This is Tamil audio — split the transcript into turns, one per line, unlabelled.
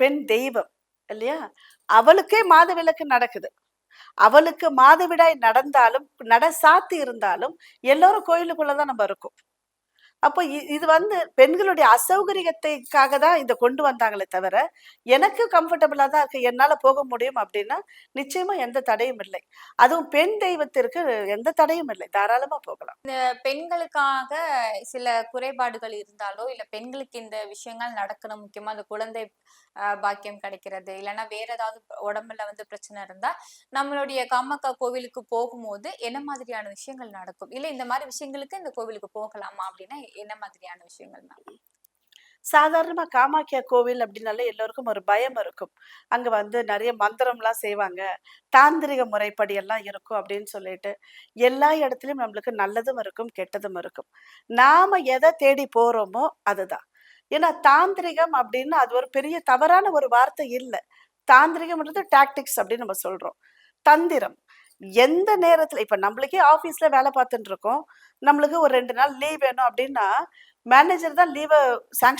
பெண் தெய்வம் இல்லையா? அவளுக்கே மாதவிலக்கு நடக்குது. அவளுக்கு மாதவிடாய் நடந்தாலும், சாத்தி இருந்தாலும் எல்லோரும் கோயிலுக்குள்ள தான் நம்ம இருக்கோம். அப்போ இது வந்து பெண்களுடைய அசௌகரியத்தைக்காக தான் இத கொண்டு வந்தாங்களே தவிர, எனக்கு கம்ஃபர்டபுளா தான் இருக்கு. என்னால போக முடியும் அப்டின்னா, நிச்சயமா எந்த தடையும் இல்லை. அதுவும் பெண் தெய்வத்திற்கு எந்த தடையும் இல்லை. தாராளமா போகலாம்.
பெண்களுக்காக சில குறைபாடுகள் இருந்தாலோ, இல்ல பெண்களுக்கு இந்த விஷயங்கள் நடக்கணும். முக்கியமா அந்த குழந்தை பாக்கியம் கிடைக்கிறது, இல்லன்னா வேற ஏதாவது உடம்புல வந்து பிரச்சனை இருந்தா, நம்மளுடைய காமாட்கா கோவிலுக்கு போகும்போது என்ன மாதிரியான விஷயங்கள் நடக்கும்? இல்ல இந்த மாரி விஷயங்களுக்கு இந்த கோவிலுக்கு போகலாமா? அப்டின்னா என்ன மாதிரியான விஷயங்கள் மேம்?
சாதாரணமா காமாட்சியா கோவில் அப்டின்னாலே எல்லோருக்கும் ஒரு பயம் இருக்கும். அங்க வந்து நெறைய மந்திரம்லாம் செய்வாங்க. தாந்திரிக முறைப்படி எல்லாம் இருக்கும் அப்டின்னு சொல்லிட்டு, எல்லா இடத்துலயும் நம்மளுக்கு நல்லதும் இருக்கும், கெட்டதும் இருக்கும். நாம எத தேடி போறோமோ அதுதான். ஏன்னா தாந்திரிகம் அப்டின்னு அது ஒரு பெரிய தவறான ஒரு வார்த்தை இல்ல. தாந்திரிகம்ன்றது டாக்டிக்ஸ் அப்டின்னு நம்ம சொல்றோம். தந்திரம். எந்த நேரத்துல இப்ப நம்மளுக்கே ஆஃபீஸ்ல வேல பார்த்துட்டு இருக்கோம். நம்மளுக்கு ஒரு 2 நாள் லீவ் வேணும் அப்டின்னா, மேனேஜர் தான் லீவ சாங்ஷன்